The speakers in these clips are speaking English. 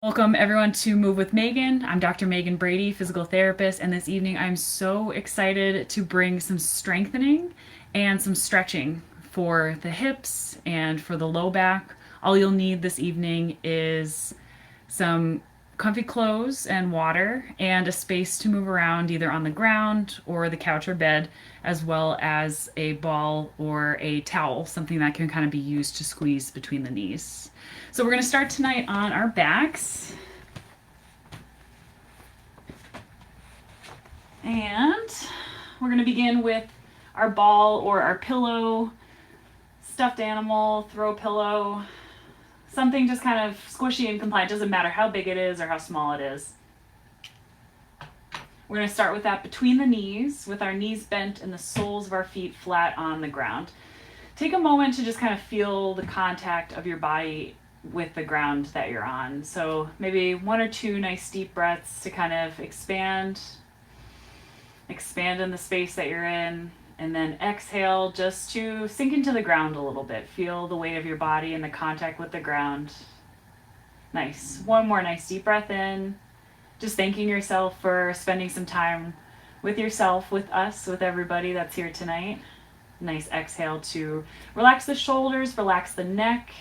Welcome everyone to Move with Maegen. I'm Dr. Maegen Brady, physical therapist, and this evening I'm so excited to bring some strengthening and some stretching for the hips and for the low back. All you'll need this evening is some comfy clothes and water and a space to move around either on the ground or the couch or bed, as well as a ball or a towel, something that can kind of be used to squeeze between the knees. So we're going to start tonight on our backs. And we're going to begin with our ball or our pillow, stuffed animal, throw pillow, something just kind of squishy and compliant. Doesn't matter how big it is or how small it is. We're going to start with that between the knees, with our knees bent and the soles of our feet flat on the ground. Take a moment to just kind of feel the contact of your body with the ground that you're on. So maybe one or two nice deep breaths to kind of expand in the space that you're in, and then exhale just to sink into the ground a little bit. Feel the weight of your body and the contact with the ground. Nice. One more nice deep breath in. Just thanking yourself for spending some time with yourself, with us, with everybody that's here tonight. Nice exhale to relax the shoulders, relax the neck.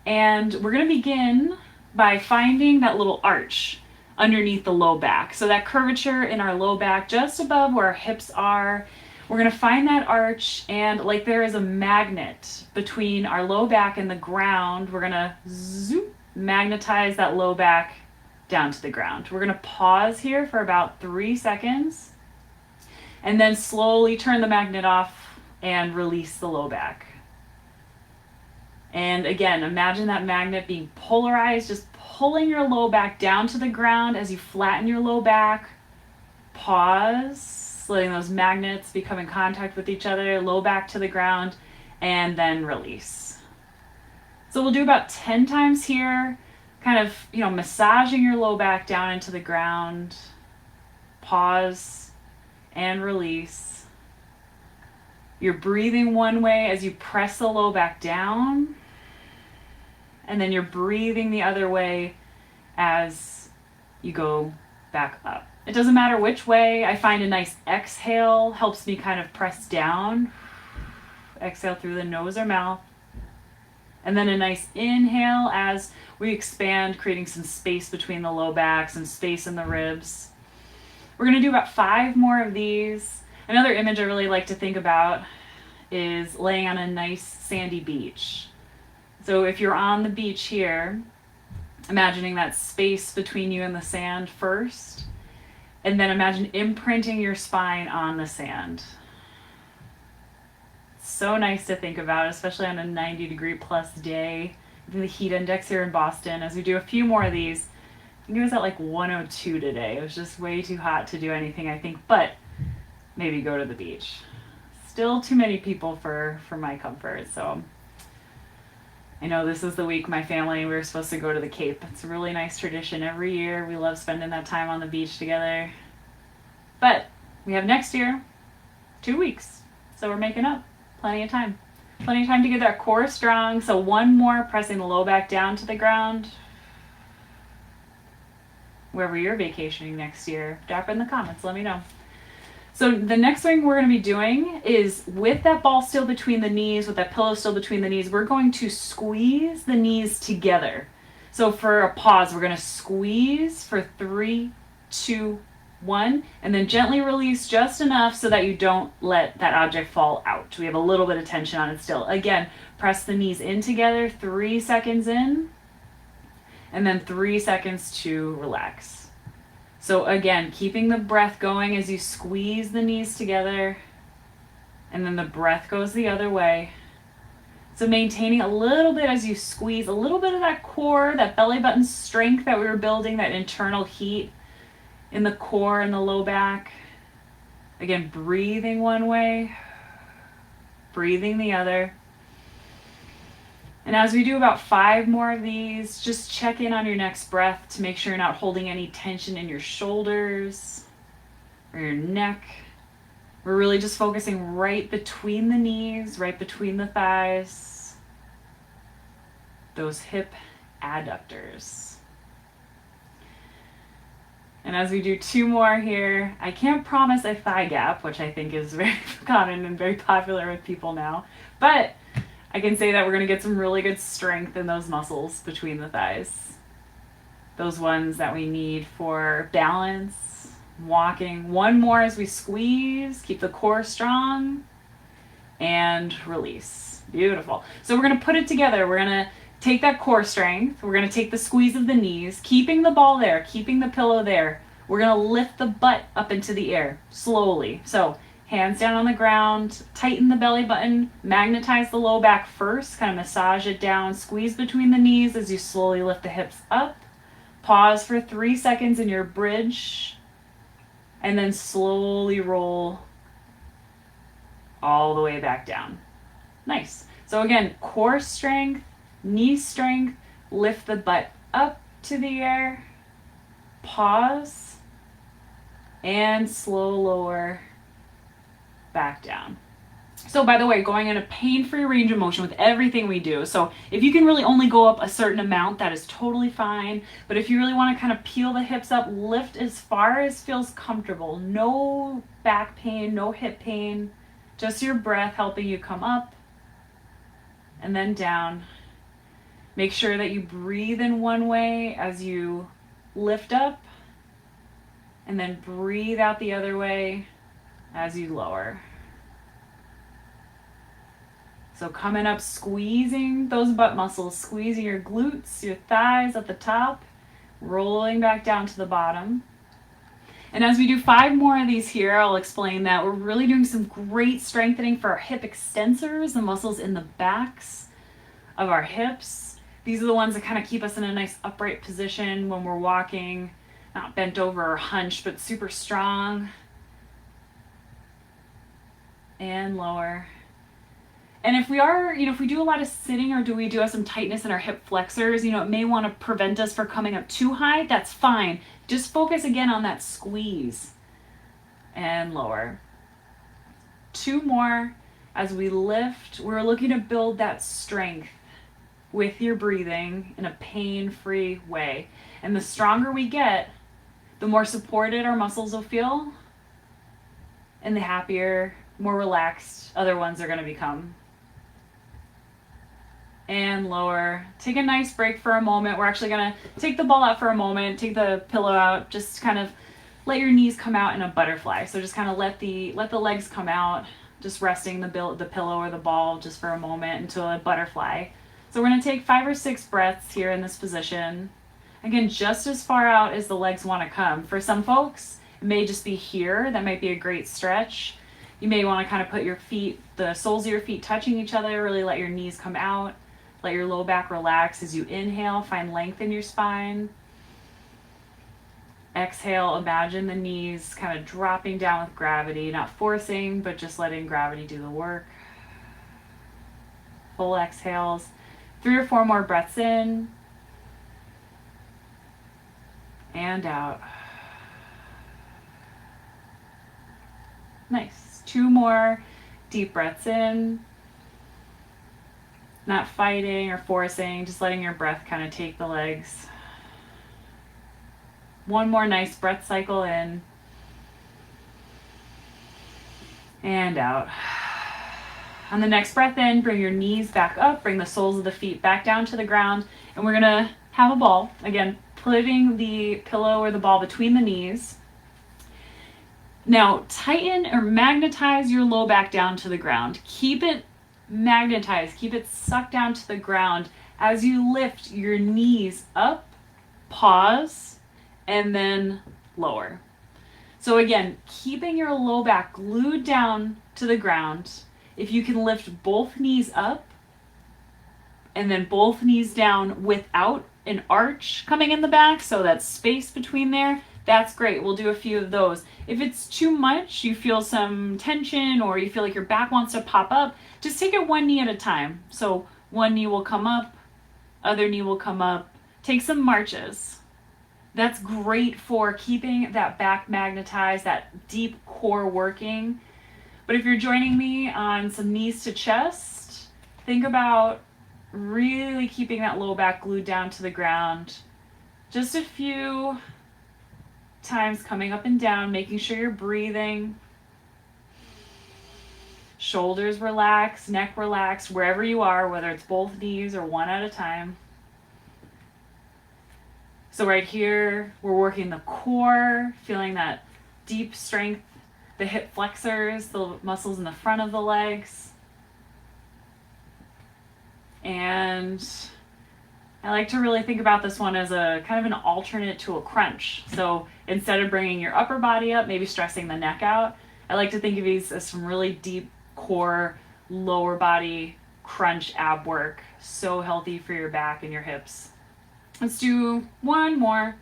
And we're going to begin by finding that little arch underneath the low back. So that curvature in our low back, just above where our hips are, we're going to find that arch, and like there is a magnet between our low back and the ground, we're going to magnetize that low back down to the ground. We're going to pause here for about 3 seconds and then slowly turn the magnet off and release the low back. And again, imagine that magnet being polarized, just pulling your low back down to the ground as you flatten your low back. Pause, letting those magnets become in contact with each other, low back to the ground, and then release. So we'll do about 10 times here, kind of, massaging your low back down into the ground. Pause and release. You're breathing one way as you press the low back down, and then you're breathing the other way as you go back up. It doesn't matter which way. I find a nice exhale helps me kind of press down. Exhale through the nose or mouth. And then a nice inhale as we expand, creating some space between the low back, some space in the ribs. We're going to do about 5 more of these. Another image I really like to think about is laying on a nice sandy beach. So if you're on the beach here, imagining that space between you and the sand first, and then imagine imprinting your spine on the sand. So nice to think about, especially on a 90-degree plus day. The heat index here in Boston, as we do a few more of these, I think it was at like 102 today. It was just way too hot to do anything, I think, but maybe go to the beach. Still too many people for my comfort, so I know this is the week my family, we were supposed to go to the Cape. It's a really nice tradition every year. We love spending that time on the beach together. But we have next year, 2 weeks. So we're making up. Plenty of time. Plenty of time to get that core strong. So one more, pressing the low back down to the ground. Wherever you're vacationing next year, drop in the comments, let me know. So the next thing we're going to be doing is, with that ball still between the knees, with that pillow still between the knees, we're going to squeeze the knees together. So for a pause, we're going to squeeze for 3, 2, 1, and then gently release just enough so that you don't let that object fall out. We have a little bit of tension on it still. Again, press the knees in together, 3 seconds in, and then 3 seconds to relax. So again, keeping the breath going as you squeeze the knees together, and then the breath goes the other way. So maintaining a little bit as you squeeze, a little bit of that core, that belly button strength that we were building, that internal heat in the core and the low back. Again, breathing one way, breathing the other. And as we do about 5 more of these, just check in on your next breath to make sure you're not holding any tension in your shoulders or your neck. We're really just focusing right between the knees, right between the thighs, those hip adductors. And as we do 2 more here, I can't promise a thigh gap, which I think is very common and very popular with people now, but I can say that we're going to get some really good strength in those muscles between the thighs. Those ones that we need for balance, walking. 1 more as we squeeze, keep the core strong, and release. Beautiful. So we're going to put it together. We're going to take that core strength. We're going to take the squeeze of the knees, keeping the ball there, keeping the pillow there. We're going to lift the butt up into the air slowly. So hands down on the ground, tighten the belly button, magnetize the low back first, kind of massage it down, squeeze between the knees as you slowly lift the hips up. Pause for 3 seconds in your bridge, and then slowly roll all the way back down. Nice. So again, core strength, knee strength, lift the butt up to the air, pause, and slow lower back down. So by the way, going in a pain-free range of motion with everything we do. So if you can really only go up a certain amount, that is totally fine. But if you really want to kind of peel the hips up, lift as far as feels comfortable. No back pain, no hip pain, just your breath helping you come up and then down. Make sure that you breathe in one way as you lift up, and then breathe out the other way as you lower. So coming up, squeezing those butt muscles, squeezing your glutes, your thighs at the top, rolling back down to the bottom. And as we do 5 more of these here, I'll explain that we're really doing some great strengthening for our hip extensors, the muscles in the backs of our hips. These are the ones that kind of keep us in a nice upright position when we're walking, not bent over or hunched, but super strong. And lower. And if we are, if we do a lot of sitting, or we do have some tightness in our hip flexors, it may want to prevent us from coming up too high. That's fine. Just focus again on that squeeze and lower. 2 more as we lift. We're looking to build that strength with your breathing in a pain-free way. And the stronger we get, the more supported our muscles will feel, and the happier, more relaxed other ones are going to become. And lower. Take a nice break for a moment. We're actually going to take the ball out for a moment, take the pillow out, just kind of let your knees come out in a butterfly. So just kind of let the legs come out, just resting the pillow or the ball just for a moment into a butterfly. So we're going to take 5 or 6 breaths here in this position. Again, just as far out as the legs want to come. For some folks, it may just be here. That might be a great stretch. You may want to kind of put your feet, the soles of your feet touching each other, really let your knees come out. Let your low back relax as you inhale, find length in your spine. Exhale, imagine the knees kind of dropping down with gravity, not forcing, but just letting gravity do the work. Full exhales. 3 or 4 more breaths in and out. Nice. 2 more deep breaths in. Not fighting or forcing, just letting your breath kind of take the legs. 1 more nice breath cycle in and out. On the next breath in, bring your knees back up, bring the soles of the feet back down to the ground, and we're going to have a ball. Again, putting the pillow or the ball between the knees. Now, tighten or magnetize your low back down to the ground. Keep it magnetized, keep it sucked down to the ground as you lift your knees up, pause, and then lower. So again, keeping your low back glued down to the ground. If you can lift both knees up and then both knees down without an arch coming in the back, so that space between there, that's great. We'll do a few of those. If it's too much, you feel some tension or you feel like your back wants to pop up, just take it 1 knee at a time. So 1 knee will come up, other knee will come up. Take some marches. That's great for keeping that back magnetized, that deep core working. But if you're joining me on some knees to chest, think about Really keeping that low back glued down to the ground. Just a few times coming up and down, making sure you're breathing. Shoulders relaxed, neck relaxed, wherever you are, whether it's both knees or one at a time. So right here, we're working the core, feeling that deep strength, the hip flexors, the muscles in the front of the legs. And I like to really think about this one as a kind of an alternate to a crunch. So instead of bringing your upper body up, maybe stressing the neck out, I like to think of these as some really deep core, lower body crunch ab work. So healthy for your back and your hips. Let's do one more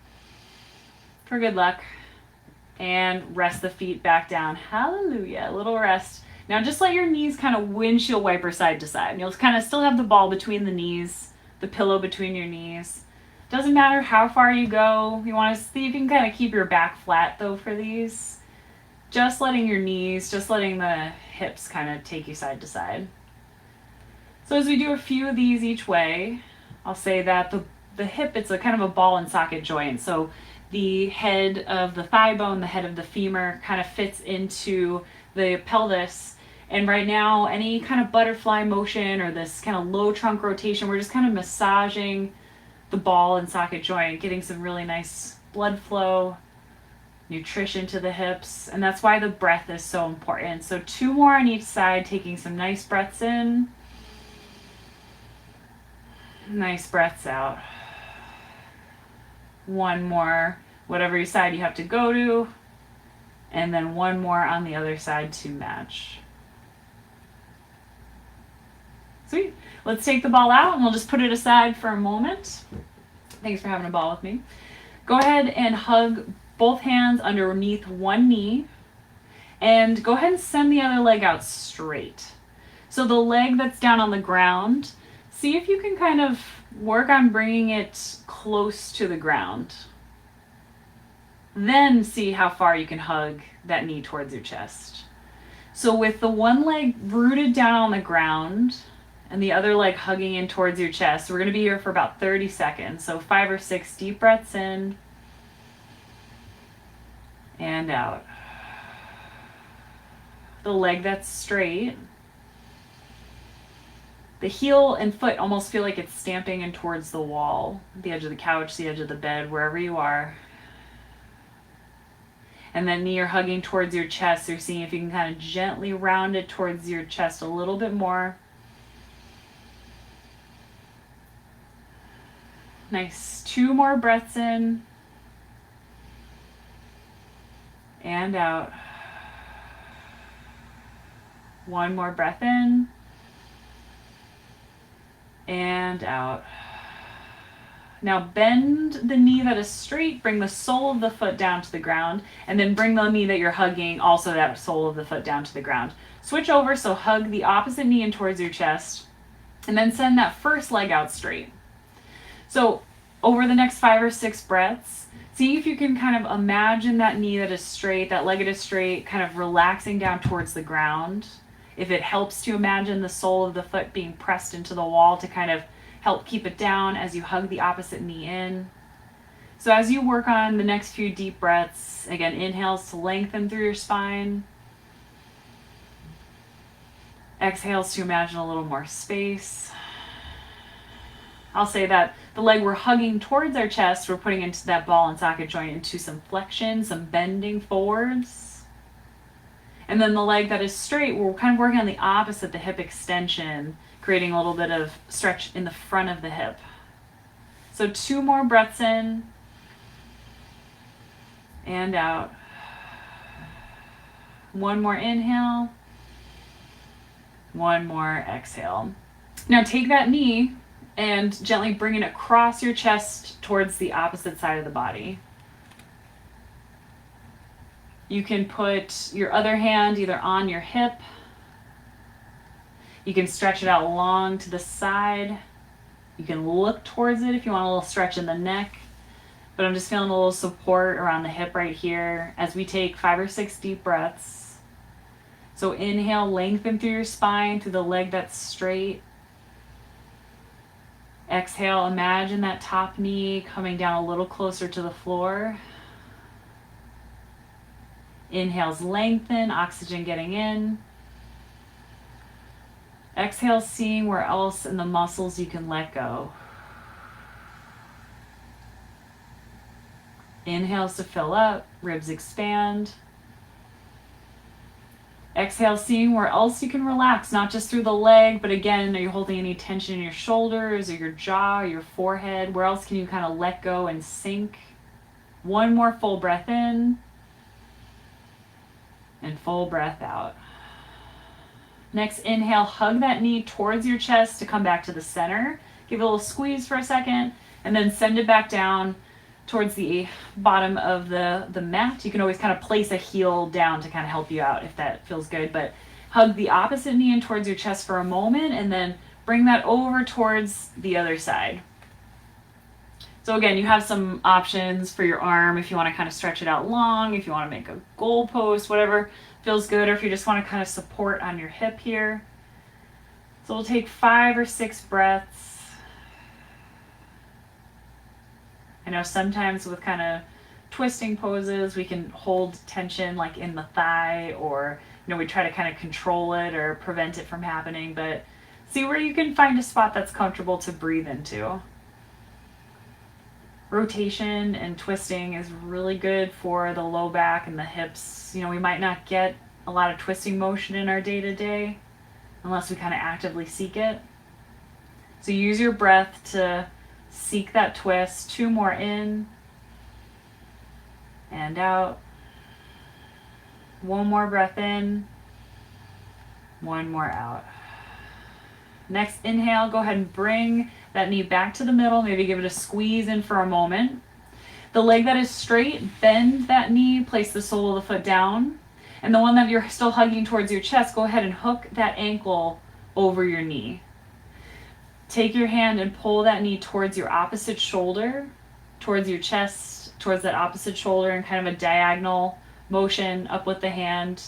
for good luck. And rest the feet back down. Hallelujah. A little rest. Now just let your knees kind of windshield wiper side to side. And you'll kind of still have the ball between the knees, the pillow between your knees. Doesn't matter how far you go. You want to see if you can kind of keep your back flat though for these. Just letting your knees, just letting the hips kind of take you side to side. So as we do a few of these each way, I'll say that the hip, it's a kind of a ball and socket joint. So the head of the thigh bone, the head of the femur kind of fits into the pelvis. And right now, any kind of butterfly motion or this kind of low trunk rotation, we're just kind of massaging the ball and socket joint, getting some really nice blood flow, nutrition to the hips. And that's why the breath is so important. So 2 more on each side, taking some nice breaths in, nice breaths out. 1 more, whatever side you have to go to, and then 1 more on the other side to match. Sweet. Let's take the ball out and we'll just put it aside for a moment. Thanks for having a ball with me. Go ahead and hug both hands underneath one knee and go ahead and send the other leg out straight. So the leg that's down on the ground, see if you can kind of work on bringing it close to the ground. Then see how far you can hug that knee towards your chest. So with the one leg rooted down on the ground and the other leg hugging in towards your chest, we're going to be here for about 30 seconds. So 5 or 6 deep breaths in and out. The leg that's straight. The heel and foot almost feel like it's stamping in towards the wall, the edge of the couch, the edge of the bed, wherever you are. And then knee are hugging towards your chest. So you're seeing if you can kind of gently round it towards your chest a little bit more. Nice. 2 more breaths in and out. 1 more breath in and out. Now bend the knee that is straight, bring the sole of the foot down to the ground, and then bring the knee that you're hugging, also that sole of the foot down to the ground. Switch over, so hug the opposite knee in towards your chest, and then send that first leg out straight. So over the next 5 or 6 breaths, see if you can kind of imagine that knee that is straight, that leg that is straight, kind of relaxing down towards the ground. If it helps to imagine the sole of the foot being pressed into the wall to kind of help keep it down as you hug the opposite knee in. So as you work on the next few deep breaths, again, inhales to lengthen through your spine. Exhales to imagine a little more space. I'll say that the leg we're hugging towards our chest, we're putting into that ball and socket joint into some flexion, some bending forwards. And then the leg that is straight, we're kind of working on the opposite, the hip extension, creating a little bit of stretch in the front of the hip. So 2 more breaths in and out. 1 more inhale. 1 more exhale. Now take that knee and gently bring it across your chest towards the opposite side of the body. You can put your other hand either on your hip. You can stretch it out long to the side. You can look towards it if you want a little stretch in the neck. But I'm just feeling a little support around the hip right here as we take 5 or 6 deep breaths. So inhale, lengthen through your spine, through the leg that's straight. Exhale, imagine that top knee coming down a little closer to the floor. Inhales, lengthen, oxygen getting in. Exhale, seeing where else in the muscles you can let go. Inhales to fill up, ribs expand. Exhale, seeing where else you can relax, not just through the leg, but again, are you holding any tension in your shoulders or your jaw or your forehead? Where else can you kind of let go and sink? One more full breath in and full breath out. Next, inhale, hug that knee towards your chest to come back to the center. Give it a little squeeze for a second, and then send it back down towards the bottom of the mat. You can always kind of place a heel down to kind of help you out if that feels good, but hug the opposite knee in towards your chest for a moment, and then bring that over towards the other side. So again, you have some options for your arm if you want to kind of stretch it out long, if you want to make a goal post, whatever feels good, or if you just want to kind of support on your hip here. So we'll take 5 or 6 breaths. I know sometimes with kind of twisting poses, we can hold tension like in the thigh, or we try to kind of control it or prevent it from happening, but see where you can find a spot that's comfortable to breathe into. Rotation and twisting is really good for the low back and the hips. We might not get a lot of twisting motion in our day-to-day unless we kind of actively seek it. So use your breath to seek that twist. 2 more in and out. 1 more breath in. 1 more out. Next, inhale, go ahead and bring that knee back to the middle. Maybe give it a squeeze in for a moment. The leg that is straight, bend that knee, place the sole of the foot down. And the one that you're still hugging towards your chest, go ahead and hook that ankle over your knee. Take your hand and pull that knee towards your opposite shoulder, towards your chest, towards that opposite shoulder, in kind of a diagonal motion up with the hand.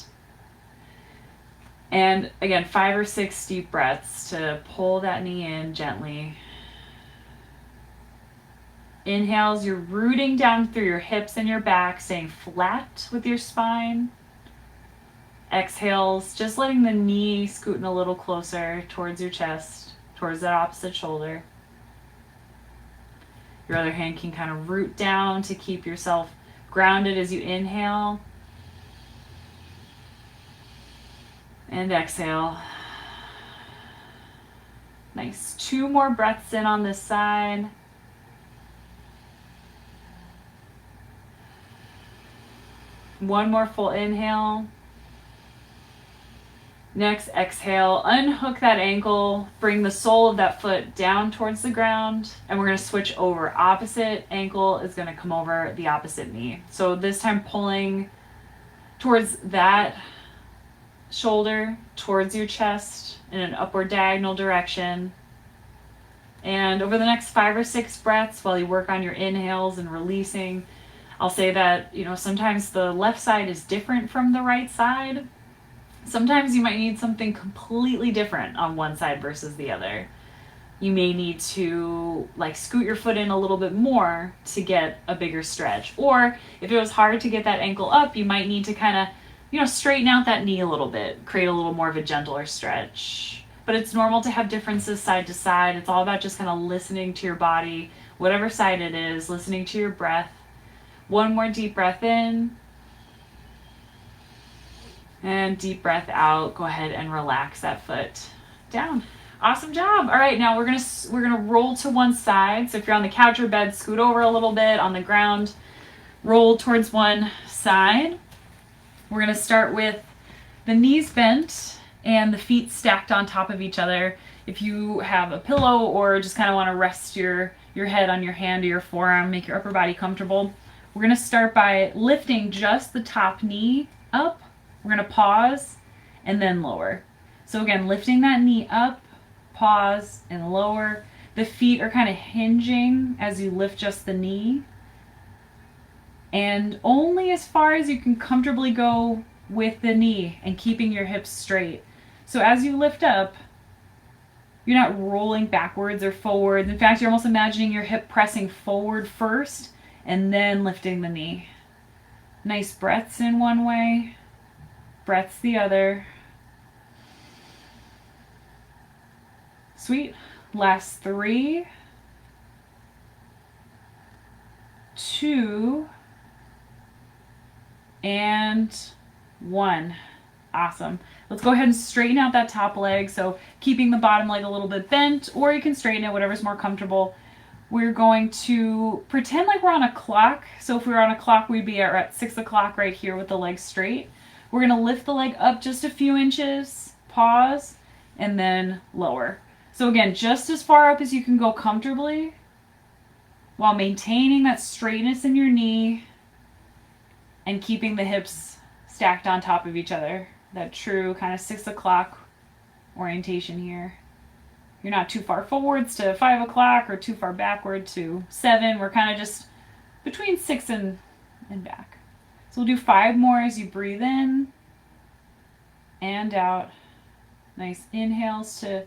And again, 5 or 6 deep breaths to pull that knee in gently. Inhales, you're rooting down through your hips and your back, staying flat with your spine. Exhales, just letting the knee scoot in a little closer towards your chest, towards that opposite shoulder. Your other hand can kind of root down to keep yourself grounded as you inhale. And exhale. Nice. 2 more breaths in on this side. One more full inhale. Next, exhale, unhook that ankle, bring the sole of that foot down towards the ground, and we're going to switch over. Opposite ankle is going to come over the opposite knee. So this time pulling towards that shoulder, towards your chest in an upward diagonal direction. And over the next 5 or 6 breaths, while you work on your inhales and releasing, I'll say that, sometimes the left side is different from the right side. Sometimes you might need something completely different on one side versus the other. You may need to scoot your foot in a little bit more to get a bigger stretch. Or if it was hard to get that ankle up, you might need to kind of, straighten out that knee a little bit, create a little more of a gentler stretch. But it's normal to have differences side to side. It's all about just kind of listening to your body, whatever side it is, listening to your breath. 1 more deep breath in. And deep breath out. Go ahead and relax that foot down. Awesome job. All right, now we're gonna roll to one side. So if you're on the couch or bed, scoot over a little bit. On the ground, roll towards one side. We're gonna start with the knees bent and the feet stacked on top of each other. If you have a pillow or just kind of want to rest your head on your hand or your forearm, make your upper body comfortable. We're gonna start by lifting just the top knee up. We're going to pause and then lower. So again, lifting that knee up, pause, and lower. The feet are kind of hinging as you lift just the knee. And only as far as you can comfortably go with the knee and keeping your hips straight. So as you lift up, You're not rolling backwards or forwards. In fact, you're almost imagining your hip pressing forward first and then lifting the knee. Nice breaths in one way, breaths the other. Sweet. Last 3, 2, and 1. Awesome. Let's go ahead and straighten out that top leg. So keeping the bottom leg a little bit bent, or you can straighten it, whatever's more comfortable. We're going to pretend like we're on a clock. So if we were on a clock, we'd be at 6 o'clock right here with the leg straight. We're going to lift the leg up just a few inches, pause, and then lower. So again, just as far up as you can go comfortably while maintaining that straightness in your knee and keeping the hips stacked on top of each other. That true kind of 6 o'clock orientation here. You're not too far forwards to 5 o'clock or too far backward to 7. We're kind of just between 6 and back. So we'll do 5 more as you breathe in and out. Nice inhales to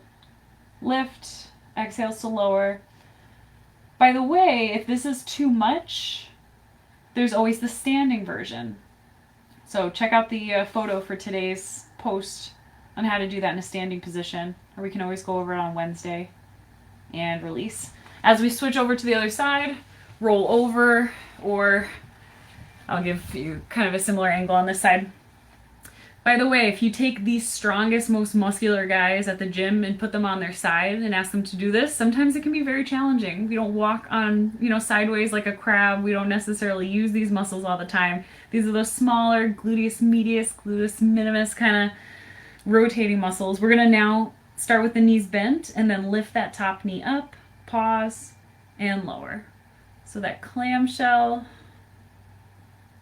lift, exhales to lower. By the way, if this is too much, there's always the standing version. So check out the photo for today's post on how to do that in a standing position, or we can always go over it on Wednesday and release. As we switch over to the other side, roll over, or I'll give you kind of a similar angle on this side. By the way, if you take the strongest, most muscular guys at the gym and put them on their side and ask them to do this, sometimes it can be very challenging. We don't walk on, sideways like a crab. We don't necessarily use these muscles all the time. These are the smaller gluteus medius, gluteus minimus kind of rotating muscles. We're going to now start with the knees bent and then lift that top knee up, pause, and lower. So that clamshell,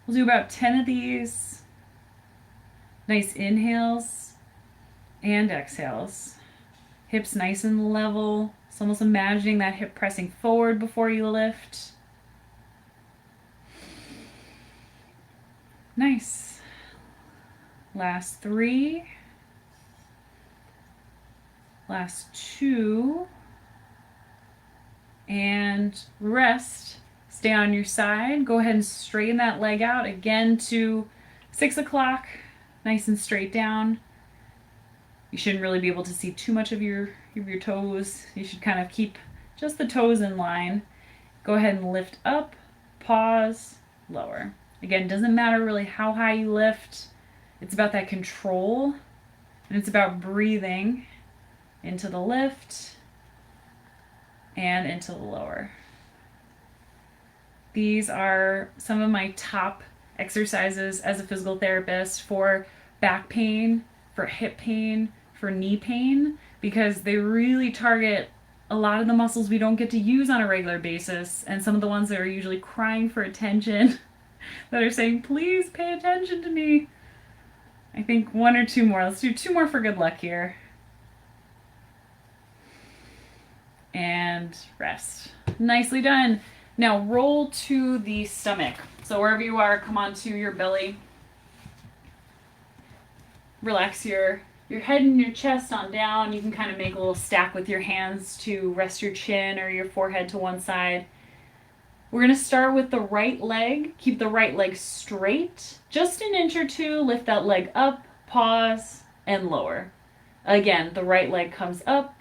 we'll do about 10 of these. Nice inhales and exhales. Hips nice and level. It's almost imagining that hip pressing forward before you lift. Nice. Last 3. Last 2. And rest. Stay on your side. Go ahead and straighten that leg out again to 6 o'clock. Nice and straight down. You shouldn't really be able to see too much of your toes. You should kind of keep just the toes in line. Go ahead and lift up, pause, lower. Again, doesn't matter really how high you lift. It's about that control, and it's about breathing into the lift and into the lower. These are some of my top exercises as a physical therapist for back pain, for hip pain, for knee pain, because they really target a lot of the muscles we don't get to use on a regular basis, and some of the ones that are usually crying for attention, that are saying, please pay attention to me. I think 1 or 2 more. Let's do 2 more for good luck here. And rest. Nicely done. Now roll to the stomach. So wherever you are, come onto your belly. Relax your head and your chest on down. You can kind of make a little stack with your hands to rest your chin or your forehead to one side. We're going to start with the right leg. Keep the right leg straight. Just an inch or 2. Lift that leg up, pause, and lower. Again, the right leg comes up,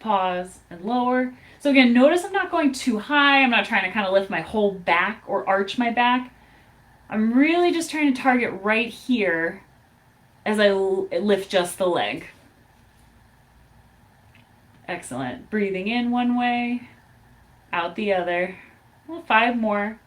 pause, and lower. So again, notice I'm not going too high. I'm not trying to kind of lift my whole back or arch my back. I'm really just trying to target right here as I lift just the leg. Excellent. Breathing in one way, out the other. Well, 5 more.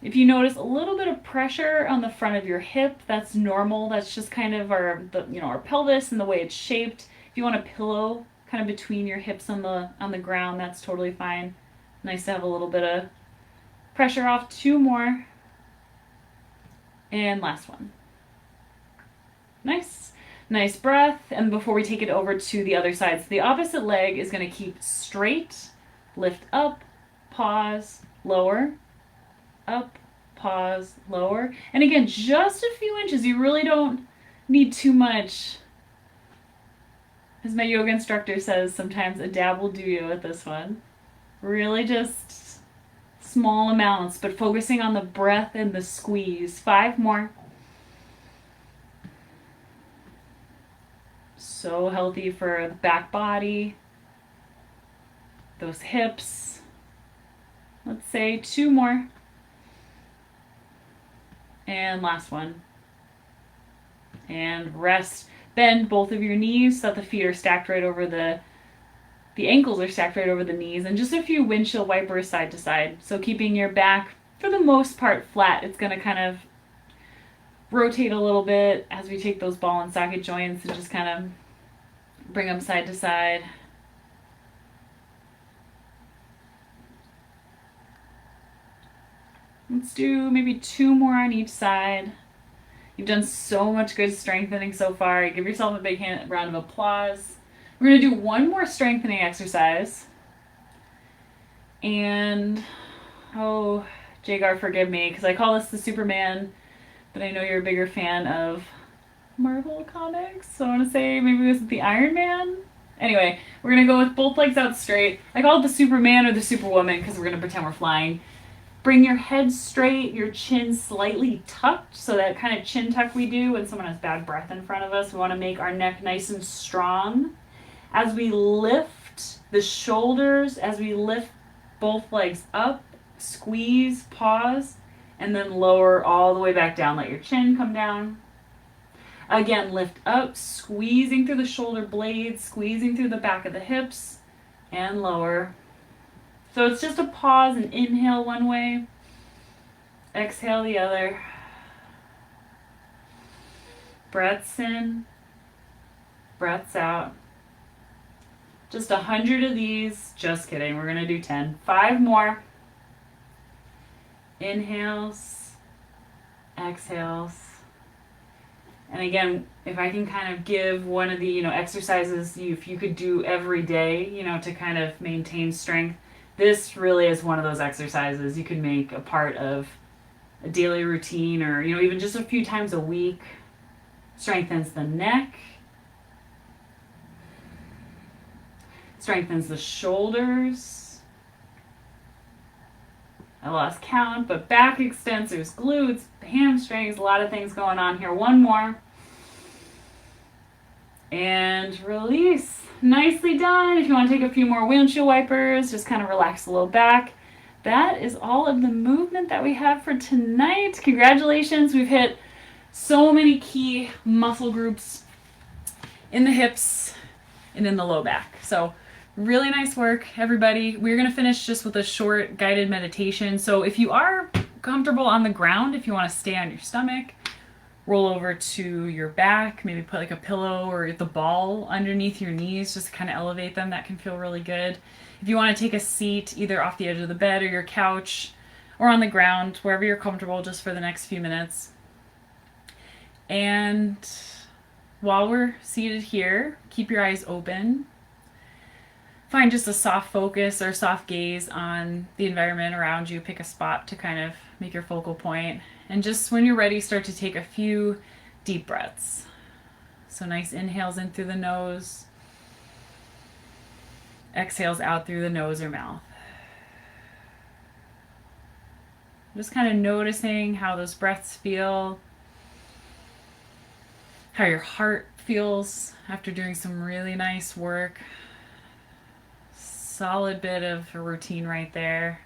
If you notice a little bit of pressure on the front of your hip, that's normal. That's just kind of our pelvis and the way it's shaped. If you want a pillow kind of between your hips on the ground, that's totally fine. Nice to have a little bit of pressure off. 2 more. And last one. Nice. Nice breath. And before we take it over to the other side, so the opposite leg is going to keep straight. Lift up, pause, lower, up, pause, lower. And again, just a few inches. You really don't need too much as my yoga instructor says, sometimes a dab will do you with this one. Really just small amounts, but focusing on the breath and the squeeze. 5 more. So healthy for the back body, those hips. Let's say 2 more. And last one. And rest. Bend both of your knees so that the feet are stacked right over the ankles are stacked right over the knees, and just a few windshield wipers side to side. So keeping your back, for the most part, flat. It's going to kind of rotate a little bit as we take those ball and socket joints and just kind of bring them side to side. Let's do maybe 2 more on each side. You've done so much good strengthening so far. Give yourself a big round of applause. We're going to do 1 more strengthening exercise. And, oh, Jagar, forgive me, because I call this the Superman, but I know you're a bigger fan of Marvel comics, so I want to say maybe this is the Iron Man? Anyway, we're going to go with both legs out straight. I call it the Superman or the Superwoman because we're going to pretend we're flying. Bring your head straight, your chin slightly tucked, so that kind of chin tuck we do when someone has bad breath in front of us. We want to make our neck nice and strong. As we lift the shoulders, as we lift both legs up, squeeze, pause, and then lower all the way back down. Let your chin come down. Again, lift up, squeezing through the shoulder blades, squeezing through the back of the hips, and lower. So it's just a pause and inhale one way, exhale the other. Breaths in, breaths out. Just 100 of these. Just kidding. We're going to do 10. 5 more. Inhales, exhales. And again, if I can kind of give one of the, exercises if you could do every day, to kind of maintain strength, this really is one of those exercises you can make a part of a daily routine or, even just a few times a week. Strengthens the neck. Strengthens the shoulders. I lost count, but back extensors, glutes, hamstrings, a lot of things going on here. 1 more. And release. Nicely done. If you want to take a few more windshield wipers, just kind of relax the low back. That is all of the movement that we have for tonight. Congratulations. We've hit so many key muscle groups in the hips and in the low back. So really nice work, everybody. We're going to finish just with a short guided meditation. So if you are comfortable on the ground, if you want to stay on your stomach, roll over to your back, maybe put like a pillow or the ball underneath your knees, just to kind of elevate them. That can feel really good. If you want to take a seat either off the edge of the bed or your couch or on the ground, wherever you're comfortable, just for the next few minutes. And while we're seated here, keep your eyes open. Find just a soft focus or soft gaze on the environment around you. Pick a spot to kind of make your focal point. And just when you're ready, start to take a few deep breaths. So nice inhales in through the nose. Exhales out through the nose or mouth. Just kind of noticing how those breaths feel. How your heart feels after doing some really nice work. Solid bit of a routine right there.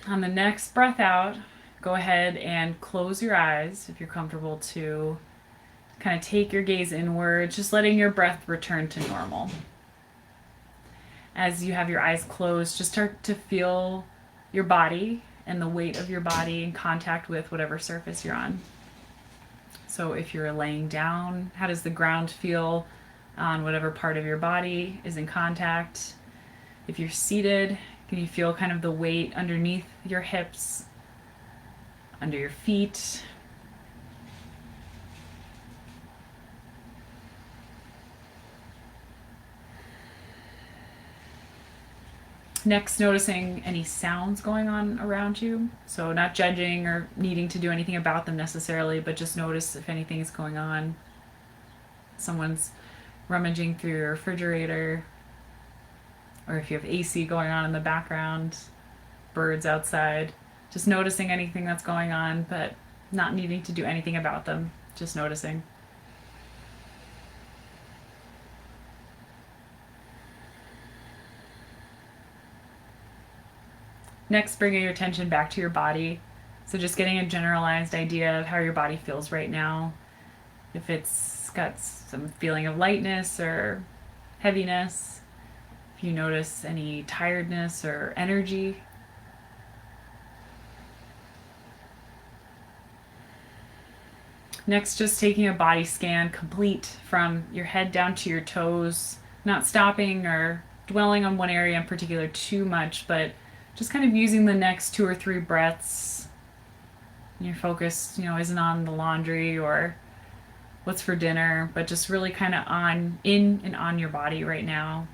On the next breath out, go ahead and close your eyes if you're comfortable to kind of take your gaze inward, just letting your breath return to normal. As you have your eyes closed, just start to feel your body and the weight of your body in contact with whatever surface you're on. So if you're laying down, how does the ground feel on whatever part of your body is in contact? If you're seated, can you feel kind of the weight underneath your hips, under your feet? Next, noticing any sounds going on around you. So not judging or needing to do anything about them necessarily, but just notice if anything is going on. Someone's rummaging through your refrigerator, or if you have AC going on in the background, birds outside. Just noticing anything that's going on, but not needing to do anything about them. Just noticing. Next, bringing your attention back to your body. So just getting a generalized idea of how your body feels right now. If it's got some feeling of lightness or heaviness, if you notice any tiredness or energy. Next, just taking a body scan complete from your head down to your toes, not stopping or dwelling on one area in particular too much, but just kind of using the next 2 or 3 breaths. Your focus, isn't on the laundry or what's for dinner, but just really kind of in and on your body right now.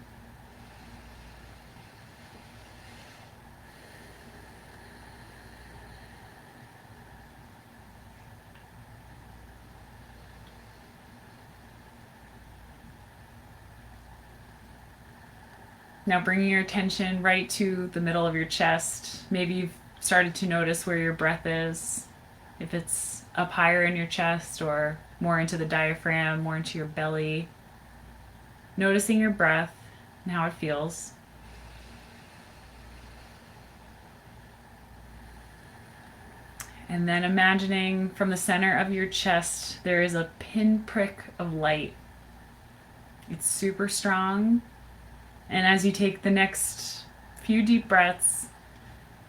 Now bringing your attention right to the middle of your chest. Maybe you've started to notice where your breath is. If it's up higher in your chest or more into the diaphragm, more into your belly. Noticing your breath and how it feels. And then imagining from the center of your chest, there is a pinprick of light. It's super strong. And as you take the next few deep breaths,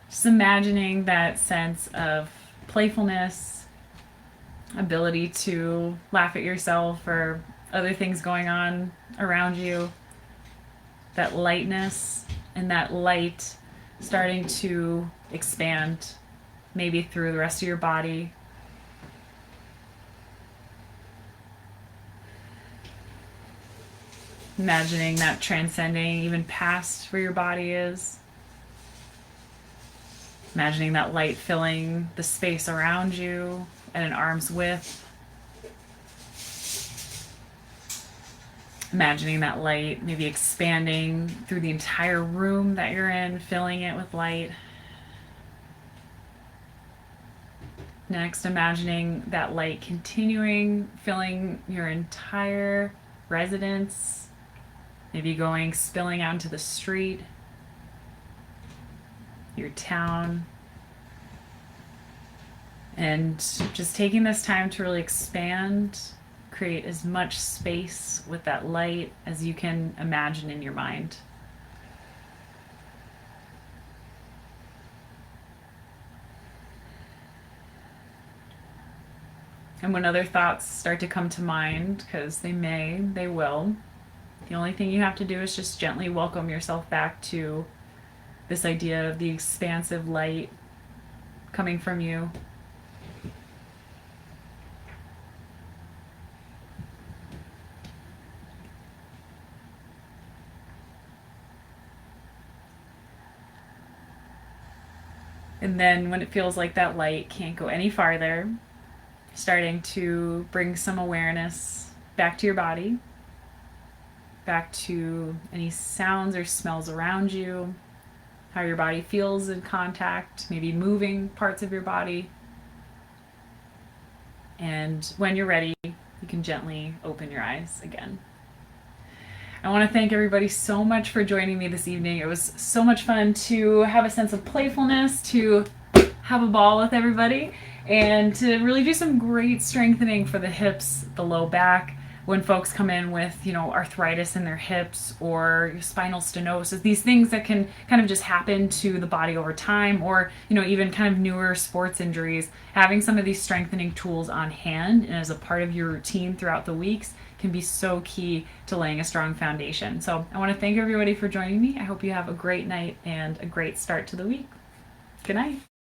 just imagining that sense of playfulness, ability to laugh at yourself or other things going on around you, that lightness and that light starting to expand, maybe through the rest of your body. Imagining that transcending even past where your body is. Imagining that light filling the space around you at an arm's width. Imagining that light maybe expanding through the entire room that you're in, filling it with light. Next, imagining that light continuing, filling your entire residence. Maybe spilling out into the street, your town. And just taking this time to really expand, create as much space with that light as you can imagine in your mind. And when other thoughts start to come to mind, because they will, the only thing you have to do is just gently welcome yourself back to this idea of the expansive light coming from you. And then when it feels like that light can't go any farther, starting to bring some awareness back to your body, back to any sounds or smells around you, how your body feels in contact, maybe moving parts of your body. And when you're ready, you can gently open your eyes again. I want to thank everybody so much for joining me this evening. It was so much fun to have a sense of playfulness, to have a ball with everybody, and to really do some great strengthening for the hips, the low back. When folks come in with, arthritis in their hips or spinal stenosis, these things that can kind of just happen to the body over time, or, even kind of newer sports injuries, having some of these strengthening tools on hand and as a part of your routine throughout the weeks can be so key to laying a strong foundation. So I want to thank everybody for joining me. I hope you have a great night and a great start to the week. Good night.